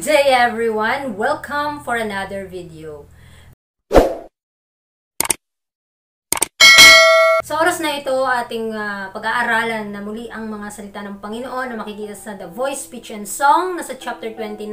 day everyone! Welcome for another video. Sa oras na ito, ating pag-aaralan na muli ang mga salita ng Panginoon na makikita sa The Voice, Speech and Song, nasa chapter 29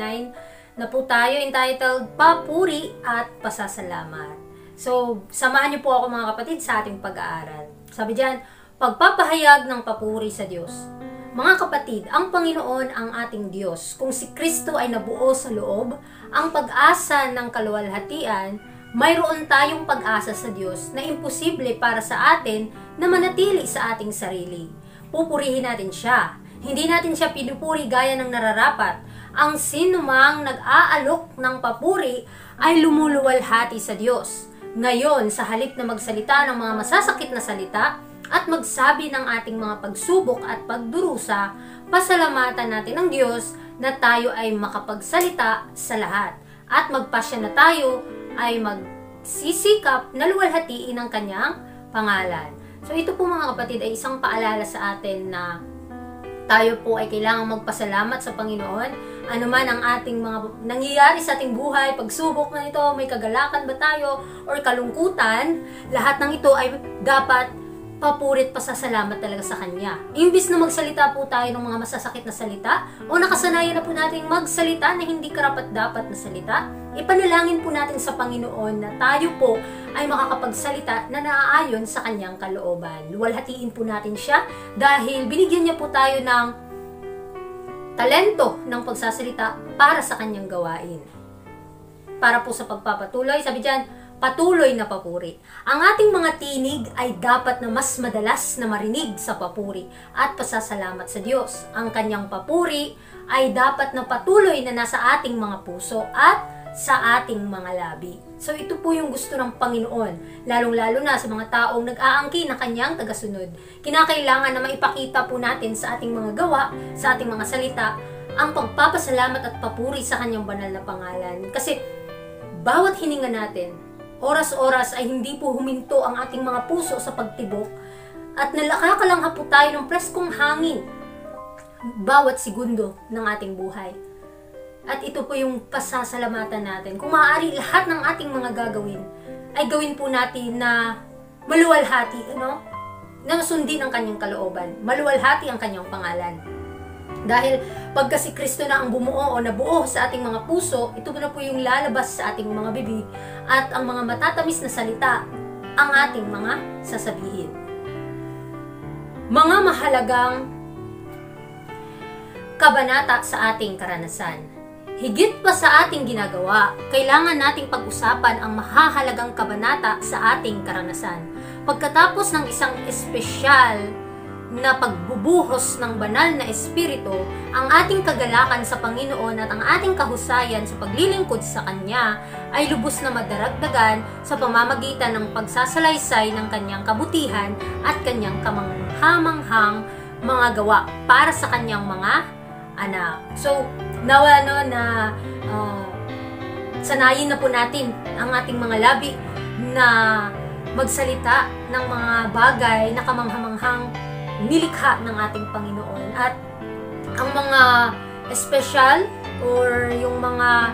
na po tayo, entitled Papuri at Pasasalamat. So, samahan niyo po ako mga kapatid sa ating pag-aaral. Sabi diyan, pagpapahayag ng papuri sa Diyos. Mga kapatid, ang Panginoon ang ating Diyos. Kung si Kristo ay nabuo sa loob, ang pag-asa ng kaluwalhatian, mayroon tayong pag-asa sa Diyos na imposible para sa atin na manatili sa ating sarili. Pupurihin natin siya. Hindi natin siya pinupuri gaya ng nararapat. Ang sinumang nag-aalok ng papuri ay lumuluwalhati sa Diyos. Ngayon, sa halip na magsalita ng mga masasakit na salita, at magsabi ng ating mga pagsubok at pagdurusa, pasalamatan natin ang Diyos na tayo ay makapagsalita sa lahat at magpasya na tayo ay magsisikap na luwalhatiin ang kanyang pangalan. So ito po mga kapatid ay isang paalala sa atin na tayo po ay kailangang magpasalamat sa Panginoon. Ano man ang ating mga nangyayari sa ating buhay, pagsubok na ito, may kagalakan ba tayo or kalungkutan, lahat ng ito ay dapat papurit pasasalamat talaga sa Kanya. Imbis na magsalita po tayo ng mga masasakit na salita o nakasanayan na po natin magsalita na hindi karapat-dapat na salita, ipanalangin po natin sa Panginoon na tayo po ay makakapagsalita na naaayon sa Kanyang kalooban. Luwalhatiin po natin siya dahil binigyan niya po tayo ng talento ng pagsasalita para sa Kanyang gawain. Para po sa pagpapatuloy, sabi diyan, patuloy na papuri. Ang ating mga tinig ay dapat na mas madalas na marinig sa papuri at pasasalamat sa Diyos. Ang kanyang papuri ay dapat na patuloy na nasa ating mga puso at sa ating mga labi. So ito po yung gusto ng Panginoon, lalong-lalo na sa mga taong nag-aangkin na kanyang tagasunod. Kinakailangan na maipakita po natin sa ating mga gawa, sa ating mga salita, ang pagpapasalamat at papuri sa kanyang banal na pangalan. Kasi bawat hininga natin, oras-oras ay hindi po huminto ang ating mga puso sa pagtibok at nakakalanghap po tayo ng preskong hangin bawat segundo ng ating buhay. At ito po yung pasasalamatan natin. Kung maaari, lahat ng ating mga gagawin ay gawin po natin na maluwalhati, na sundin ang kanyang kalooban. Maluwalhati ang kanyang pangalan. Dahil pagka si Kristo na ang bumuo o nabuo sa ating mga puso, ito na po yung lalabas sa ating mga bibig at ang mga matatamis na salita ang ating mga sasabihin. Mga mahalagang kabanata sa ating karanasan. Higit pa sa ating ginagawa, kailangan nating pag-usapan ang mahahalagang kabanata sa ating karanasan. Pagkatapos ng isang espesyal na pagbubuhos ng banal na espiritu, ang ating kagalakan sa Panginoon at ang ating kahusayan sa paglilingkod sa Kanya ay lubos na madaragdagan sa pamamagitan ng pagsasalaysay ng Kanyang kabutihan at Kanyang kamanghamanghang mga gawa para sa Kanyang mga anak. So, nawa na sanayin na po natin ang ating mga labi na magsalita ng mga bagay na kamanghamanghang nilikha ng ating Panginoon. At ang mga special or yung mga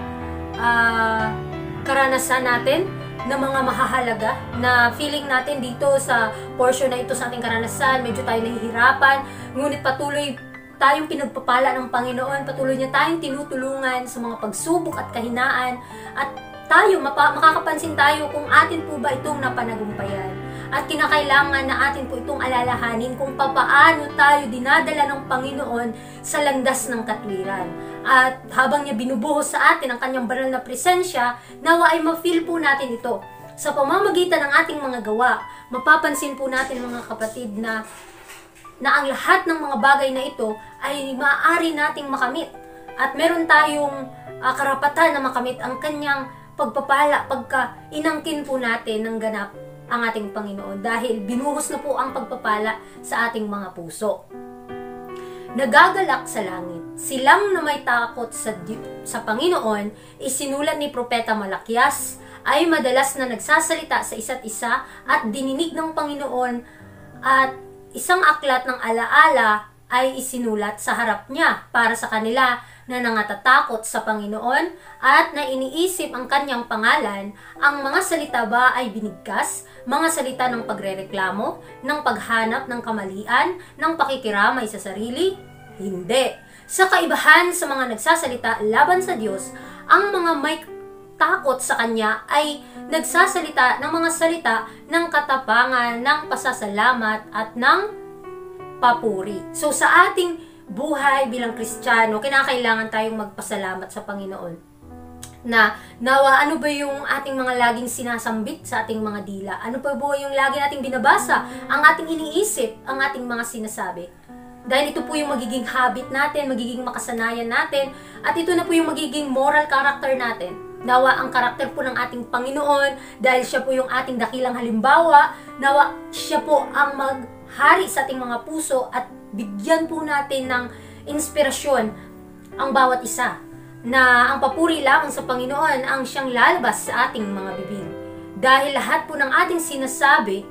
karanasan natin na mga mahahalaga na feeling natin dito sa portion na ito sa ating karanasan, medyo tayo nahihirapan, ngunit patuloy tayong pinagpapala ng Panginoon, patuloy niya tayong tinutulungan sa mga pagsubok at kahinaan, at tayo, makakapansin tayo kung atin po ba itong napanagumpayan. At kinakailangan na atin po itong alalahanin kung papaano tayo dinadala ng Panginoon sa landas ng katwiran. At habang niya binubuhos sa atin ang kanyang banal na presensya, nawa ay ma-feel po natin ito. Sa pamamagitan ng ating mga gawa, mapapansin po natin mga kapatid na ang lahat ng mga bagay na ito ay maaari nating makamit. At meron tayong karapatan na makamit ang kanyang pagpapala pagka inangkin po natin ng ganap ang ating Panginoon dahil binuhos na po ang pagpapala sa ating mga puso. Nagagalak sa langit, silang na may takot sa Panginoon, isinulat ni Propeta Malakias, ay madalas na nagsasalita sa isa't isa at dininig ng Panginoon, at isang aklat ng alaala ay isinulat sa harap niya para sa kanila na nangatatakot sa Panginoon at na iniisip ang kanyang pangalan, ang mga salita ba ay binigkas, mga salita ng pagrereklamo, ng paghanap ng kamalian, ng pakikiramay sa sarili? Hindi. Sa kaibahan sa mga nagsasalita laban sa Diyos, ang mga may takot sa Kanya ay nagsasalita ng mga salita ng katapangan, ng pasasalamat at ng papuri. So sa ating buhay bilang Kristiyano, kinakailangan tayong magpasalamat sa Panginoon. Na nawa, ano ba yung ating mga laging sinasambit sa ating mga dila? Ano pa ba yung lagi nating binabasa, ang ating iniisip, ang ating mga sinasabi? Dahil ito po yung magiging habit natin, magiging makasanayan natin, at ito na po yung magiging moral character natin. Nawa ang karakter po ng ating Panginoon, dahil siya po yung ating dakilang halimbawa, nawa siya po ang maghari sa ating mga puso at bigyan po natin ng inspirasyon ang bawat isa, na ang papuri lamang sa Panginoon ang siyang lalabas sa ating mga bibig. Dahil lahat po ng ating sinasabi,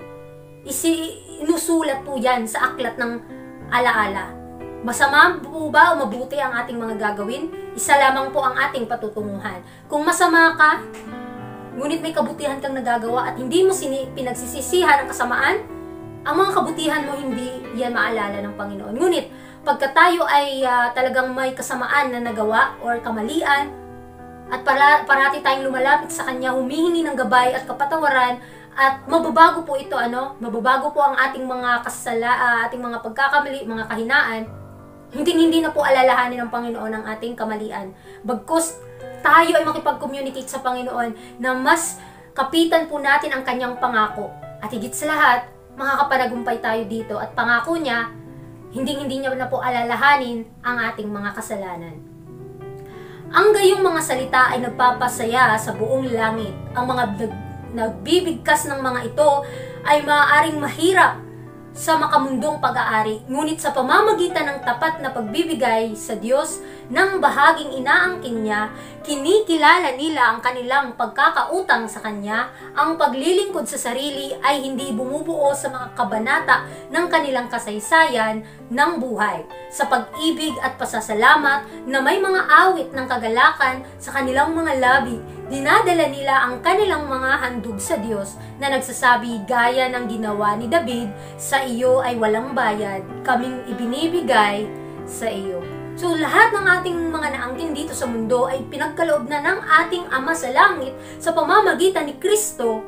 inusulat po yan sa aklat ng alaala. Masama po ba o mabuti ang ating mga gagawin? Isa lamang po ang ating patutunguhan. Kung masama ka, ngunit may kabutihan kang nagagawa at hindi mo pinagsisisihan ang kasamaan, ang mga kabutihan mo hindi yan maalala ng Panginoon. Ngunit pagka tayo ay talagang may kasamaan na nagawa or kamalian, at parati tayong lumalapit sa Kanya, humihingi ng gabay at kapatawaran, at mababago po ito, mababago po ang ating mga ating mga pagkakamali, mga kahinaan. Hindi na po alalahanin ng Panginoon ang ating kamalian. Bagkus tayo ay makipag-communicate sa Panginoon na mas kapitan po natin ang Kanyang pangako. At higit sa lahat, makakapanagumpay tayo dito. At pangako niya, hindi niya na po alalahanin ang ating mga kasalanan. Ang gayong mga salita ay nagpapasaya sa buong langit. Ang mga nagbibigkas ng mga ito ay maaaring mahirap sa makamundong pag-aari, ngunit sa pamamagitan ng tapat na pagbibigay sa Diyos ng bahaging inaangkin niya, kinikilala nila ang kanilang pagkakautang sa Kanya. Ang paglilingkod sa sarili ay hindi bumubuo sa mga kabanata ng kanilang kasaysayan ng buhay. Sa pag-ibig at pasasalamat na may mga awit ng kagalakan sa kanilang mga labi, dinadala nila ang kanilang mga handog sa Diyos na nagsasabi gaya ng ginawa ni David, sa iyo ay walang bayad, kaming ibinibigay sa iyo. So lahat ng ating mga naangkin dito sa mundo ay pinagkaloob na ng ating Ama sa langit sa pamamagitan ni Kristo.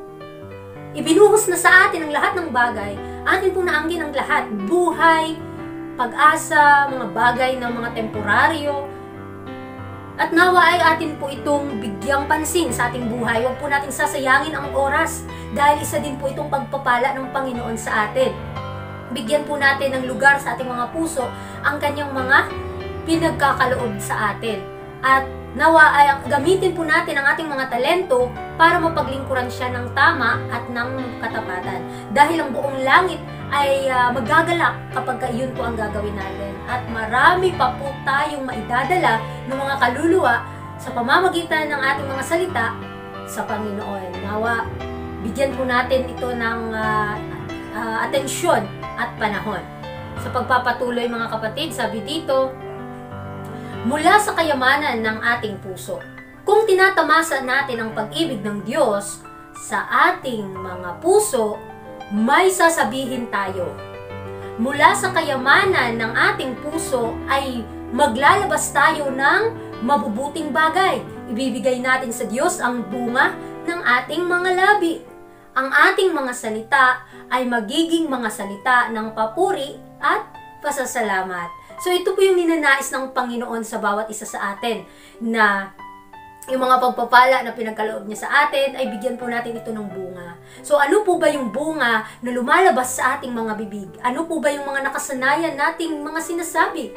Ibinuhos na sa atin ang lahat ng bagay. Atin pong naangkin ang lahat, buhay, pag-asa, mga bagay na mga temporaryo. At nawa ay atin po itong bigyang pansin sa ating buhay. Huwag po natin sasayangin ang oras dahil isa din po itong pagpapala ng Panginoon sa atin. Bigyan po natin ng lugar sa ating mga puso ang Kanyang mga pinagkakaloob sa atin. At nawa ay gamitin po natin ang ating mga talento para mapaglingkuran siya ng tama at ng katapatan. Dahil ang buong langit ay magagalak kapag yun po ang gagawin natin. At marami pa po tayong maidadala ng mga kaluluwa sa pamamagitan ng ating mga salita sa Panginoon. Nawa, bigyan po natin ito ng atensyon at panahon. Sa pagpapatuloy mga kapatid, sabi dito, mula sa kayamanan ng ating puso. Kung tinatamasa natin ang pag-ibig ng Diyos sa ating mga puso, may sasabihin tayo. Mula sa kayamanan ng ating puso ay maglalabas tayo ng mabubuting bagay. Ibibigay natin sa Diyos ang bunga ng ating mga labi. Ang ating mga salita ay magiging mga salita ng papuri at pasasalamat. So ito po yung ninanais ng Panginoon sa bawat isa sa atin, na yung mga pagpapala na pinagkaloob niya sa atin ay bigyan po natin ito ng bunga. So ano po ba yung bunga na lumalabas sa ating mga bibig? Ano po ba yung mga nakasanayan nating mga sinasabi?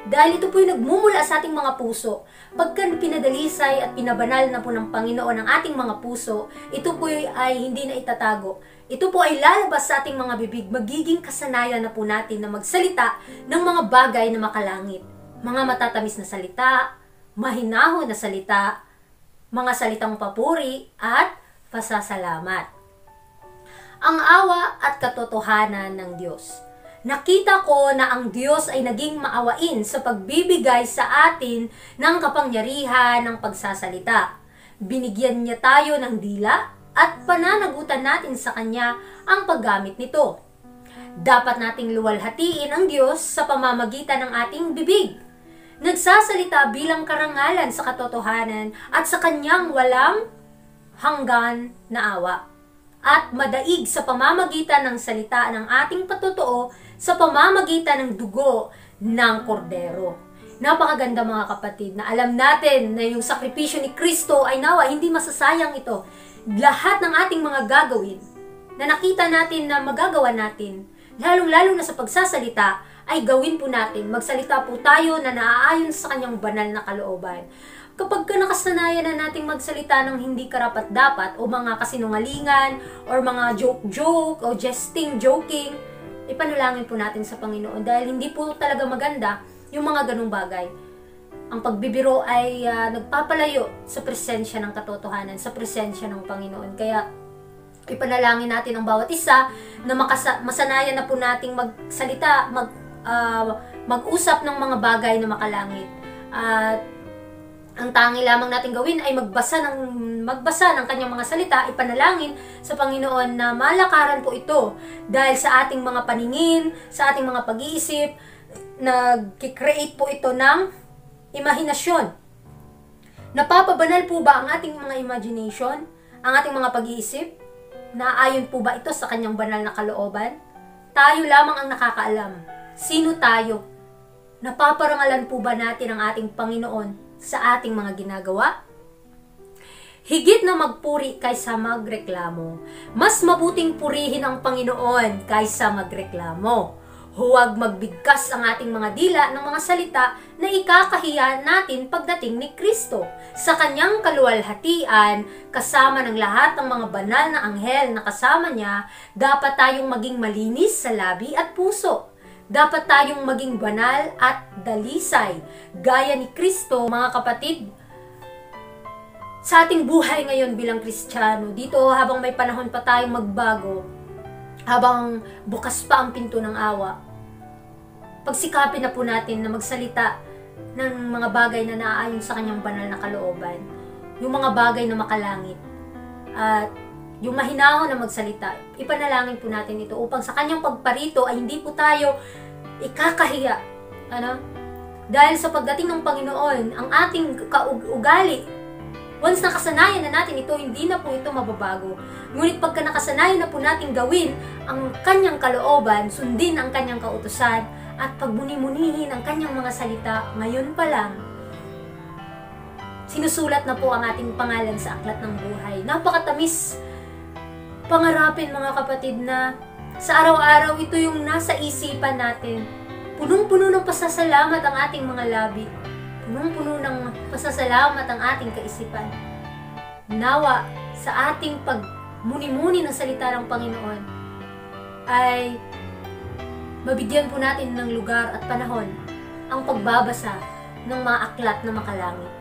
Dahil ito po yung nagmumula sa ating mga puso. Pagka pinadalisay at pinabanal na po ng Panginoon ang ating mga puso, ito po ay hindi na itatago. Ito po ay lalabas sa ating mga bibig. Magiging kasanayan na po natin na magsalita ng mga bagay na makalangit. Mga matatamis na salita, mahinahon na salita, mga salitang papuri at pasasalamat. Ang awa at katotohanan ng Diyos. Nakita ko na ang Diyos ay naging maawain sa pagbibigay sa atin ng kapangyarihan ng pagsasalita. Binigyan niya tayo ng dila at pananagutan natin sa Kanya ang paggamit nito. Dapat nating luwalhatiin ang Diyos sa pamamagitan ng ating bibig. Nagsasalita bilang karangalan sa katotohanan at sa Kanyang walang hanggan na awa. At madaig sa pamamagitan ng salita ng ating patotoo sa pamamagitan ng dugo ng kordero. Napakaganda mga kapatid na alam natin na yung sakripisyo ni Kristo ay nawa hindi masasayang ito. Lahat ng ating mga gagawin na nakita natin na magagawa natin, lalong-lalo na sa pagsasalita, ay gawin po natin. Magsalita po tayo na naaayon sa Kanyang banal na kalooban. Kapag nakasanayan na nating magsalita ng hindi karapat-dapat o mga kasinungalingan or mga joke-joke o joking, ipanalangin po natin sa Panginoon dahil hindi po talaga maganda yung mga ganung bagay. Ang pagbibiro ay nagpapalayo sa presensya ng katotohanan, sa presensya ng Panginoon. Kaya ipanalangin natin ang bawat isa na masanayan na po nating magsalita, mag-usap ng mga bagay na makalangit. At ang tangi lamang natin gawin ay magbasa ng Kanyang mga salita, ipanalangin sa Panginoon na malakaran po ito dahil sa ating mga paningin, sa ating mga pag-iisip, nag-create po ito ng imahinasyon. Napapabanal po ba ang ating mga imagination, ang ating mga pag-iisip? Naayon po ba ito sa Kanyang banal na kalooban? Tayo lamang ang nakakaalam. Sino tayo? Napaparangalan po ba natin ang ating Panginoon sa ating mga ginagawa? Higit na magpuri kaysa magreklamo. Mas mabuting purihin ang Panginoon kaysa magreklamo. Huwag magbigkas ang ating mga dila ng mga salita na ikakahiya natin pagdating ni Kristo. Sa Kanyang kaluwalhatian, kasama ng lahat ng mga banal na anghel na kasama niya, dapat tayong maging malinis sa labi at puso. Dapat tayong maging banal at dalisay, gaya ni Kristo, mga kapatid. Sa ating buhay ngayon bilang Kristiyano, dito habang may panahon pa tayong magbago, habang bukas pa ang pinto ng awa, pagsikapin na po natin na magsalita ng mga bagay na naaayon sa Kanyang banal na kalooban, yung mga bagay na makalangit, at yung mahinahon na magsalita. Ipanalangin po natin ito upang sa Kanyang pagparito ay hindi po tayo ikakahiya. Dahil sa pagdating ng Panginoon, ang ating ugali, once nakasanayan na natin ito, hindi na po ito mababago. Ngunit pagka nakasanayan na po natin gawin ang Kanyang kalooban, sundin ang Kanyang kautusan, at pagbuni-munihin ang Kanyang mga salita, ngayon pa lang, sinusulat na po ang ating pangalan sa aklat ng buhay. Napakatamis pangarapin mga kapatid na sa araw-araw ito yung nasa isipan natin. Punong-puno ng pasasalamat ang ating mga labi. Punong-puno ng pasasalamat ang ating kaisipan. Nawa sa ating pagmuni-muni ng salita ng Panginoon ay mabigyan po natin ng lugar at panahon ang pagbabasa ng mga aklat na makalangit.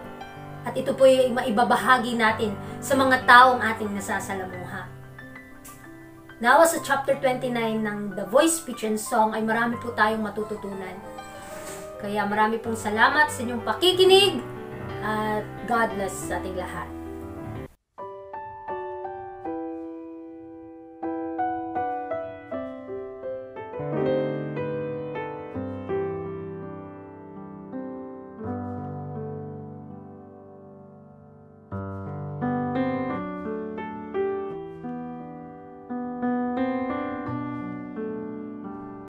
At ito po ay maibabahagi natin sa mga taong ating nasasalamuha. Nawa sa chapter 29 ng The Voice, Speech and Song ay marami po tayong matututunan. Kaya marami pong salamat sa inyong pakikinig at God bless sa ating lahat.